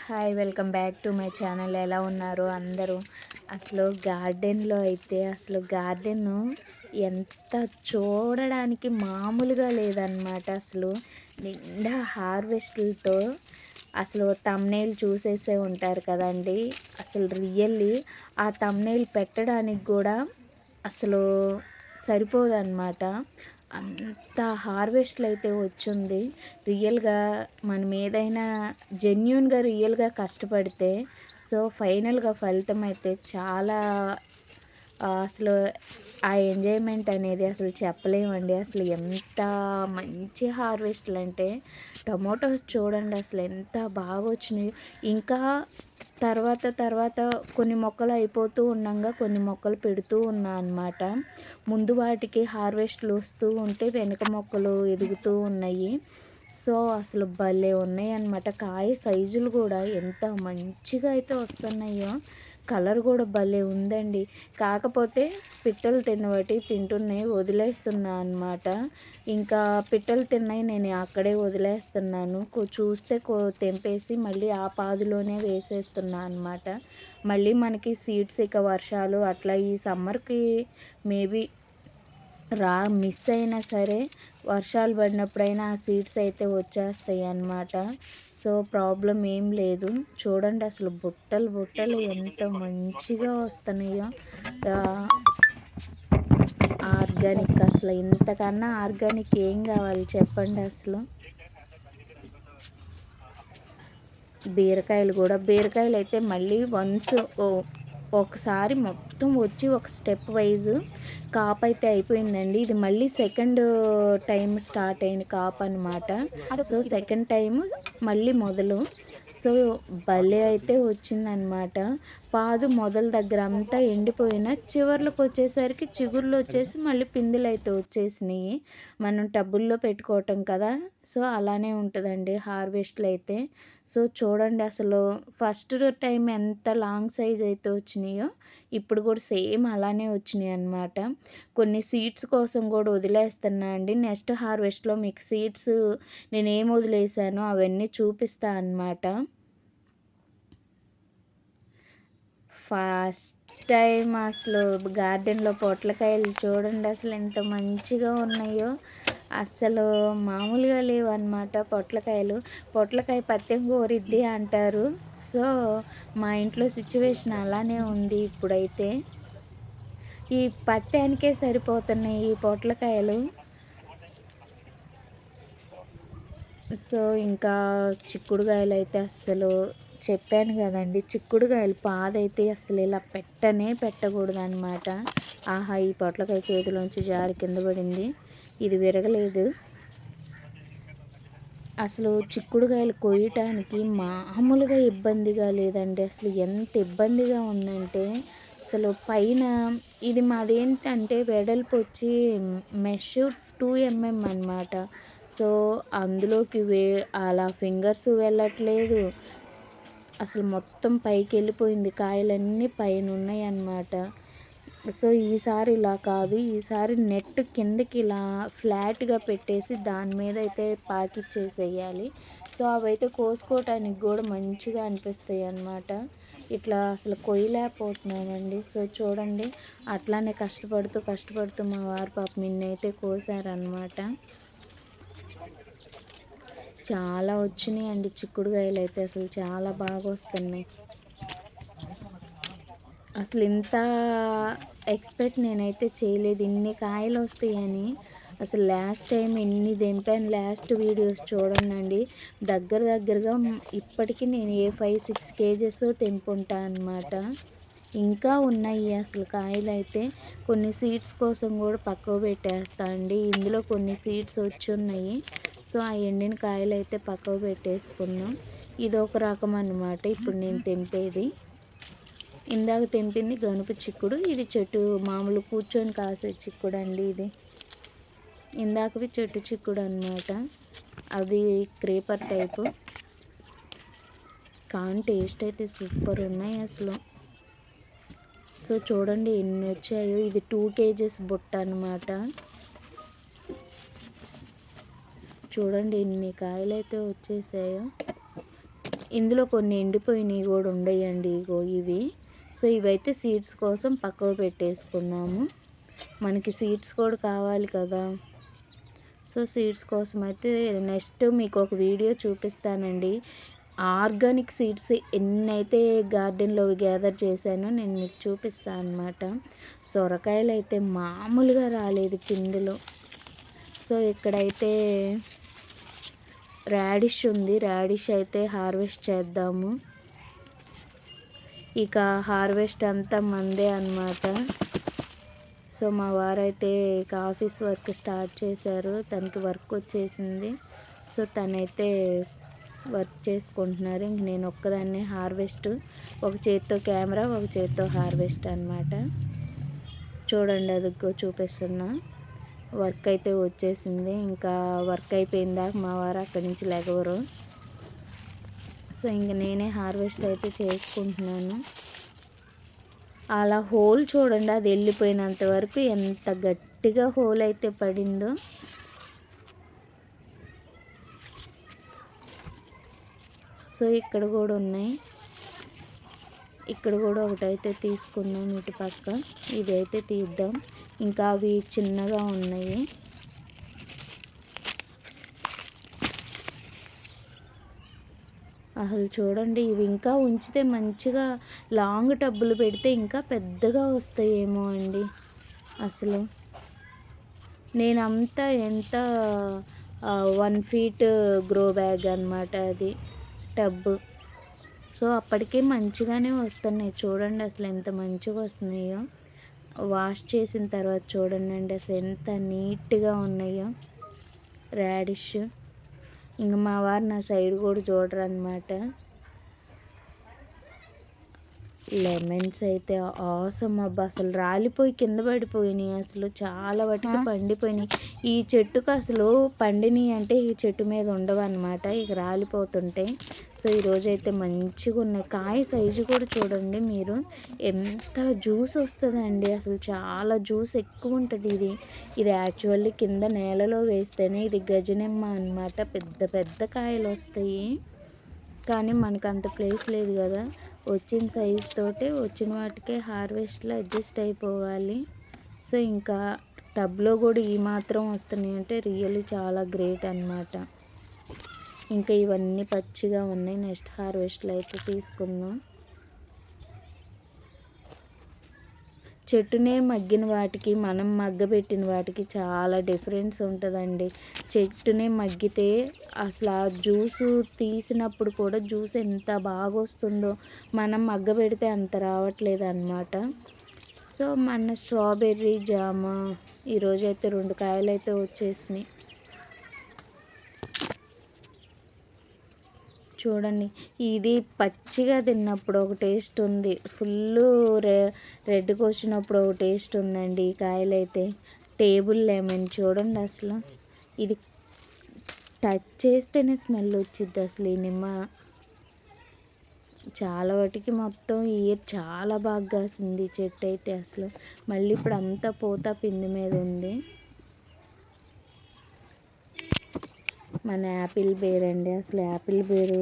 Hi welcome back to my channel. ఎలా ఉన్నారు అందరూ? అసలు గార్డెన్లో అయితే అసలు గార్డెన్ ఎంత చూడడానికి మామూలుగా లేదన్నమాట. అసలు నిండా హార్వెస్ట్లతో అసలు తమ్నెయిల్ చూసేసే ఉంటారు కదండి. అసలు రియల్లీ ఆ తమ్నెయిల్ పెట్టడానికి కూడా అసలు సరిపోదన్నమాట. అంత హార్వెస్ట్లు అయితే వచ్చింది. రియల్‌గా మనం ఏదైనా జెన్యూన్‌గా రియల్‌గా కష్టపడితే ఫైనల్‌గా ఫలితం అయితే చాలా అసలు ఆ ఎంజాయ్‌మెంట్ అనేది అసలు చెప్పలేమండి. అసలు ఎంత మంచి హార్వెస్ట్‌లంటే టమోటాస్ చూడండి అసలు ఎంత బాగొచ్చినాయో. ఇంకా తర్వాత కొన్ని మొక్కలు అయిపోతూ ఉండంగా కొన్ని మొక్కలు పెడుతూ ఉన్నా అనమాట. ముందు వాటికి హార్వెస్ట్‌లు వస్తూ ఉంటే వెనక మొక్కలు ఎదుగుతూ ఉన్నాయి. అసలు భలే ఉన్నాయన్నమాట. కాయ సైజులు గూడా ఎంత మంచిగా అయితే వస్తున్నాయో. కలర్ గూడా భలే ఉందండి. కాకపోతే పిట్టలు తిన్నవాటి తింటున్నాయి, వదిలేస్తున్నా అనమాట. ఇంకా పిట్టలు తిన్నయి నేను అక్కడే వదిలేస్తున్నాను. చూస్తే తెంపేసి మళ్ళీ ఆ పాదులోనే వేసేస్తున్నా అనమాట. మళ్ళీ మనకి సీడ్స్ ఇక వర్షాలు అట్లా ఈ సమ్మర్‌కి మేబీ మిస్ అయినా సరే వర్షాలు పడినప్పుడైనా ఆ సీడ్స్ అయితే వచ్చేస్తాయి అన్నమాట. ప్రాబ్లమ్ ఏం లేదు. చూడండి అసలు బుట్టలు బుట్టలు ఎంత మంచిగా వస్తున్నాయో. ఆర్గానిక్ అసలు ఇంతకన్నా ఆర్గానిక్ ఏం కావాలి చెప్పండి అసలు. బీరకాయలు అయితే మళ్ళీ ఒకసారి మొత్తం వచ్చి ఒక స్టెప్ వైజ్ కాపైతే అయిపోయిందండి. ఇది మళ్ళీ సెకండ్ టైం స్టార్ట్ అయింది కాపనమాట. సెకండ్ టైము మళ్ళీ మొదలు. భలే అయితే వచ్చిందనమాట. పాదు మొదల దగ్గర అంతా ఎండిపోయిన చివర్లకొచ్చేసరికి చిగుర్లొచ్చేసి మళ్ళీ పిందెలైతే వచ్చేసినియి. మనం టబ్బుల్లో పెట్టుకోవటం కదా! అలానే ఉంటదండి హార్వెస్ట్‌లయితే. చూడండి అసలు ఫస్ట్ టైం ఎంత లాంగ్ సైజ్ అయితే వచ్చినాయో, ఇప్పుడు కూడా సేమ్ అలానే వచ్చినాయన్నమాట. కొన్ని సీడ్స్ కోసం కూడా వదిలేస్తున్నా అండి. నెక్స్ట్ హార్వెస్ట్‌లో మీకు సీడ్స్ నేనేం వదిలేసానో అవన్నీ చూపిస్తా అన్నమాట. ఫస్ట్ టైం అసలు గార్డెన్‌లో పొట్లకాయలు చూడండి అసలు ఎంత మంచిగా ఉన్నాయో. అస్సలు మామూలుగా లేవన్నమాట పొట్లకాయలు. పొట్లకాయ పత్తెం కోరిద్ది అంటారు. మా ఇంట్లో సిట్యుయేషన్ అలానే ఉంది ఇప్పుడైతే. ఈ పత్తెనికే సరిపోతున్నాయి ఈ పొట్లకాయలు. ఇంకా చిక్కుడుగాయలైతే అస్సలు చెప్పాను గదండీ! చిక్కుడుగాయలు పాదైతే అసలు ఇలా పెట్టకూడదనమాట. ఆహా! ఈ పొట్లకాయ చేతిలోంచి జారి కింద పడింది. ఇది విరగలేదు. అసలు చిక్కుడుగాయలు కొయ్యటానికి మామూలుగా ఇబ్బందిగా లేదండి. అసలు ఎంత ఇబ్బందిగా ఉందంటే అసలు పైన ఇది మాదేంటంటే వెడల్పు వచ్చి మెష్ 2 ఎంఎం అనమాట. అందులోకి అలా ఫింగర్స్ వెళ్ళట్లేదు. అసలు మొత్తం పైకెళ్ళిపోయింది. కాయలన్నీ పైనున్నాయన్నమాట. ఈసారి ఇలా కాదు. ఈసారి నెట్ కిందకి ఇలా ఫ్లాట్‌గా పెట్టేసి దాని మీద అయితే పాకిచ్చేసేయాలి. అవైతే కోసుకోవటానికి గూడా మంచిగా అనిపిస్తాయన్నమాట. ఇట్లా అసలు కొయ్యలేకపోతున్నామండి. చూడండి అట్లానే కష్టపడుతూ మా వారు పాపం ఇన్నైతే కోసారనమాట. చాలా వచ్చినాయండి చిక్కుడుగాయలైతే అసలు చాలా బాగొస్తున్నాయి. అసలు ఇంత ఎక్స్‌పెక్ట్ నేనైతే చేయలేదు. ఇన్ని కాయలొస్తాయని. అసలు లాస్ట్ టైం ఎన్ని తెంపాను లాస్ట్ వీడియోస్ చూడండండి. దగ్గరగా ఇప్పటికి నేను 5, 6 కేజెస్ తెంపుంటా అనమాట. ఇంకా ఉన్నాయి అసలు కాయలైతే. కొన్ని సీడ్స్ కోసం కూడా పక్కకు పెట్టేస్తా అండి. ఇందులో కొన్ని సీడ్స్ వచ్చున్నాయి. ఆ ఎండిన కాయలైతే పక్కకు పెట్టేసుకున్నాం. ఇదొక రకం అనమాట ఇప్పుడు నేను తెంపేది. ఇందాక తెంపింది గనుపు చిక్కుడు. ఇది చెట్టు మామూలు కూర్చొని కాసే చిక్కుడండి ఇది. ఇందాకవి చెట్టు చిక్కుడు అనమాట. అది క్రీపర్ టైపు. కానీ టేస్ట్ అయితే సూపర్ ఉన్నాయి అసలు. చూడండి ఎన్ని వచ్చాయో. ఇది 2 కేజెస్ బుట్ట అనమాట. చూడండి ఎన్ని కాయలైతే వచ్చేసాయో. ఇందులో కొన్ని ఎండిపోయినవి కూడా ఉండయండి, ఇగో ఇవి. సో ఇవైతే సీడ్స్ కోసం పక్కకు పెట్టేసుకున్నాము. మనకి సీడ్స్ కూడా కావాలి కదా. సో సీడ్స్ కోసం అయితే నెక్స్ట్ మీకు ఒక వీడియో చూపిస్తానండి. ఆర్గానిక్ సీడ్స్ ఎన్నైతే గార్డెన్లో గ్యాదర్ చేశానో నేను మీకు చూపిస్తాను అనమాట. సొరకాయలు అయితే మామూలుగా రాలేదు పిందులో. సో ఇక్కడైతే రాడిష్ ఉంది. రాడిష్ అయితే హార్వెస్ట్ చేద్దాము. ఇక హార్వెస్ట్ అంతా మందే అన్నమాట. సో మా వారైతే ఇక ఆఫీస్ వర్క్ స్టార్ట్ చేశారు. తనకి వర్క్ వచ్చేసింది. సో తనైతే వర్క్ చేసుకుంటున్నారు. ఇంక నేను ఒక్కదాన్నే హార్వెస్ట్, ఒక చేత్తో కెమెరా, ఒక చేత్తో హార్వెస్ట్ అనమాట. చూడండి అదిగో చూపిస్తున్నా. వర్క్ అయితే వచ్చేసింది. ఇంకా వర్క్ అయిపోయిందాక మా వారు అక్కడి నుంచి లెగవరు. సో ఇంక నేనే హార్వెస్ట్ అయితే చేసుకుంటున్నాను. అలా హోల్ చూడండి, అది వెళ్ళిపోయినంత వరకు ఎంత గట్టిగా హోల్ అయితే పడిందో. సో ఇక్కడ కూడా ఉన్నాయి. ఇక్కడ కూడా ఒకటైతే తీసుకుందాం ఇటు పక్క. ఇదైతే తీద్దాం. ఇంకా అవి చిన్నగా ఉన్నాయి. అసలు చూడండి, ఇవి ఇంకా ఉంచితే మంచిగా లాంగ్ టబ్బులు పెడితే ఇంకా పెద్దగా వస్తాయేమో అండి. అసలు నేనంతా ఎంత 1 ఫీట్ గ్రో బ్యాగ్ అనమాట అది టబ్బు. సో అప్పటికే మంచిగానే వస్తున్నాయి. చూడండి అసలు ఎంత మంచిగా వస్తున్నాయో. వాష్ చేసిన తర్వాత చూడండి అసలు ఎంత నీట్గా ఉన్నాయో రాడిష్. ఇంక మా వారు నా సైడ్ కూడా చూడరు అనమాట. లెమన్స్ అయితే ఆసమ్ అబ్బా, అసలు రాలిపోయి కింద పడిపోయినాయి. అసలు చాలా వాటికి పండిపోయినాయి. ఈ చెట్టుకు అసలు పండినాయి అంటే ఈ చెట్టు మీద ఉండవు అనమాట, ఇక రాలిపోతుంటాయి. సో ఈరోజు అయితే మంచిగా ఉన్నాయి. కాయ సైజు కూడా చూడండి మీరు, ఎంత జ్యూస్ వస్తుందండి. అసలు చాలా జ్యూస్ ఎక్కువ ఉంటుంది. ఇది యాక్చువల్లీ కింద నేలలో వేస్తేనే ఇది గజనిమ్మ అనమాట. పెద్ద పెద్ద కాయలు వస్తాయి. కానీ మనకు అంత ప్లేస్ లేదు కదా. వచ్చిన సైజ్ తోటి వచ్చిన వాటికే హార్వెస్ట్లో అడ్జస్ట్ అయిపోవాలి. సో ఇంకా టబ్లో కూడా ఈ మాత్రం వస్తున్నాయి అంటే రియల్లీ చాలా గ్రేట్ అనమాట. ఇంకా ఇవన్నీ పచ్చిగా ఉన్నాయి. నెక్స్ట్ హార్వెస్ట్లో అయితే తీసుకుందాం. చెట్టునే మగ్గిన వాటికి మనం మగ్గబెట్టిన వాటికి చాలా డిఫరెన్స్ ఉంటుందండి. చెట్టునే మగ్గితే అసలు ఆ జ్యూసు తీసినప్పుడు కూడా జ్యూస్ ఎంత బాగా వస్తుందో, మనం మగ్గబెడితే అంత రావట్లేదు అన్నమాట. సో మన స్ట్రాబెర్రీ జామ ఈరోజైతే 2 కాయలు అయితే వచ్చేసినాయి. చూడండి, ఇది పచ్చిగా తిన్నప్పుడు ఒక టేస్ట్ ఉంది, ఫుల్ రెడ్గా వచ్చినప్పుడు ఒక టేస్ట్ ఉందండి. ఈ కాయలైతే టేబుల్ లెమన్ చూడండి, అసలు ఇది టచ్ చేస్తేనే స్మెల్ వచ్చింది. అసలు ఈ నిమ్మ చాలా వాటికి మొత్తం ఇయర్ చాలా బాగా కాసింది చెట్టు అయితే. అసలు మళ్ళీ ఇప్పుడు అంతా పూత పిండి మీద ఉంది. మన యాపిల్ బేర్ అండి, అసలు యాపిల్ బేరు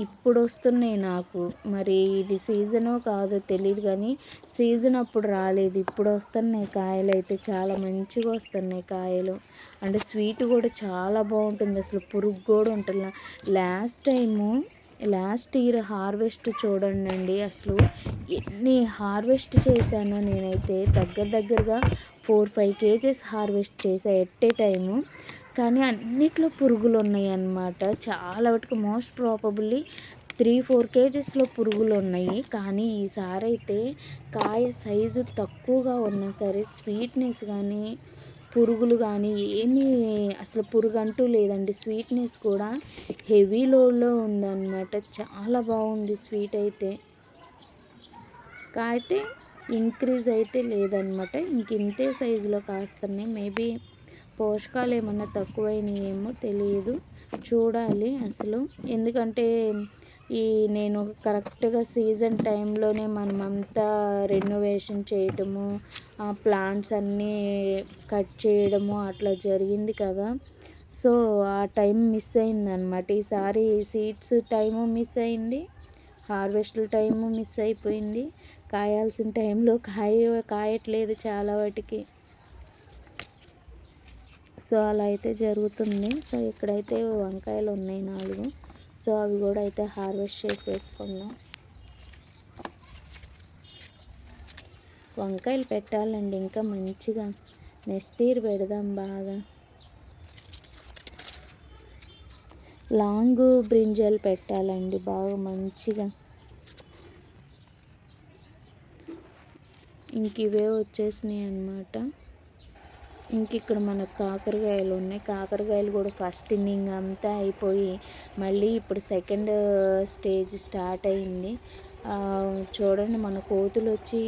ఇప్పుడు వస్తున్నాయి నాకు. మరి ఇది సీజనో కాదో తెలియదు, కానీ సీజన్ అప్పుడు రాలేదు, ఇప్పుడు వస్తున్నాయి కాయలు అయితే. చాలా మంచిగా వస్తున్నాయి కాయలు. అంటే స్వీట్ కూడా చాలా బాగుంటుంది. అసలు పురుగు కూడా ఉంటుంది. లాస్ట్ ఇయర్ హార్వెస్ట్ చూడండి, అసలు ఎన్ని హార్వెస్ట్ చేశానో నేనైతే. దగ్గరగా 4-5 కేజెస్ హార్వెస్ట్ చేసా ఎట్ ఏ టైము. కానీ అన్నిట్లో పురుగులు ఉన్నాయి అన్నమాట. చాలా వాటికి మోస్ట్ ప్రాబబుల్లీ 3-4 కేజెస్లో పురుగులు ఉన్నాయి. కానీ ఈసారి అయితే కాయ సైజు తక్కువగా ఉన్నా సరే స్వీట్నెస్ కానీ పురుగులు కానీ ఏమీ, అసలు పురుగు అంటూ లేదండి. స్వీట్నెస్ కూడా హెవీ లోడ్లో ఉందన్నమాట. చాలా బాగుంది స్వీట్ అయితే. కాయితే ఇంక్రీజ్ అయితే లేదనమాట, ఇంతే సైజులో కాస్తున్నాయి. మేబీ పోషకాలు ఏమన్నా తక్కువైనాయేమో తెలియదు, చూడాలి అసలు. ఎందుకంటే నేను కరెక్ట్గా సీజన్ టైంలోనే మనమంతా రెనోవేషన్ చేయటము, ప్లాంట్స్ అన్నీ కట్ చేయడము అట్లా జరిగింది కదా. సో ఆ టైం మిస్ అయిందనమాట. ఈసారి సీడ్స్ టైము మిస్ అయింది, హార్వెస్ట్ టైము మిస్ అయిపోయింది. కాయాల్సిన టైంలో కాయట్లేదు చాలా వాటికి. సో అలా అయితే జరుగుతుంది. సో ఇక్కడైతే వంకాయలు ఉన్నాయి 4. సో అవి కూడా అయితే హార్వెస్ట్ చేసేసుకున్నాం. వంకాయలు పెట్టాలండి ఇంకా మంచిగా. నెక్స్ట్ ఇయర్ పెడదాం బాగా. లాంగ్ బ్రింజాలు పెట్టాలండి బాగా మంచిగా. ఇంక ఇవే వచ్చేసినాయి అన్నమాట. ఇంక ఇక్కడ మనకు కాకరకాయలు ఉన్నాయి. కాకరకాయలు కూడా ఫస్ట్ ఇన్నింగ్ అంతా అయిపోయి మళ్ళీ ఇప్పుడు సెకండ్ స్టేజ్ స్టార్ట్ అయింది. చూడండి మన కోతులు వచ్చి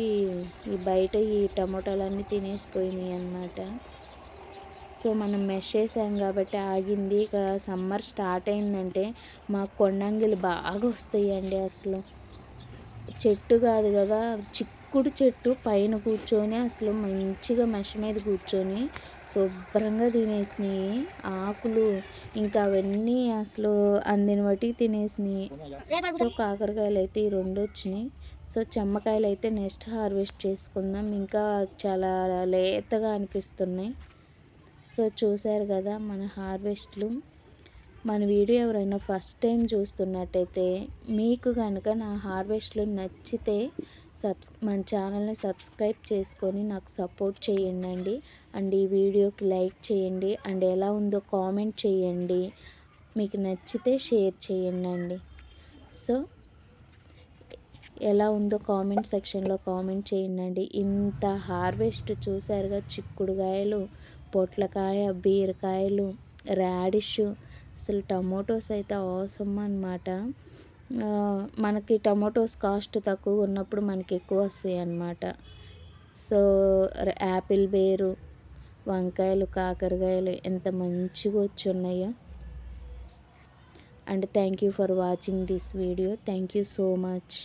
ఈ బయట ఈ టమోటాలన్నీ తినేసిపోయినాయి అన్నమాట. సో మనం మెష్ చేసాం కాబట్టి ఆగింది. ఇక సమ్మర్ స్టార్ట్ అయిందంటే మాకు కొండంగిలు బాగా వస్తాయండి. అసలు చెట్టు కాదు కదా, చిక్కుడు చెట్టు పైన కూర్చొని అసలు మంచిగా మెష్ మీద కూర్చొని శుభ్రంగా తినేసినాయి ఆకులు. ఇంకా అవన్నీ అసలు అందిన వాటికి తినేసినాయి. సో కాకరకాయలు అయితే ఈ 2 వచ్చినాయి. సో చెమ్మకాయలు అయితే నెక్స్ట్ హార్వెస్ట్ చేసుకుందాం. ఇంకా చాలా లేతగా అనిపిస్తున్నాయి. సో చూశారు కదా మన హార్వెస్ట్లు. మన వీడియో ఎవరైనా ఫస్ట్ టైం చూస్తున్నట్టయితే మీకు కనుక నా హార్వెస్ట్లు నచ్చితే మన ఛానల్ని సబ్స్క్రైబ్ చేసుకొని నాకు సపోర్ట్ చేయండి. అండ్ ఈ వీడియోకి లైక్ చేయండి. అండ్ ఎలా ఉందో కామెంట్ చేయండి. మీకు నచ్చితే షేర్ చేయండి. సో ఎలా ఉందో కామెంట్ సెక్షన్లో కామెంట్ చేయండి. ఇంత హార్వెస్ట్ చూసారుగా, చిక్కుడుకాయలు, పొట్లకాయ, బీరకాయలు, రాడిష్, అసలు టమోటోస్ అయితే అవసరం అన్నమాట. మనకి టమోటోస్ కాస్ట్ తక్కువ ఉన్నప్పుడు మనకి ఎక్కువ వస్తాయి అన్నమాట. సో యాపిల్ బేరు, వంకాయలు, కాకరకాయలు ఎంత మంచిగా వచ్చి ఉన్నాయో. And thank you for watching this video. Thank you so much.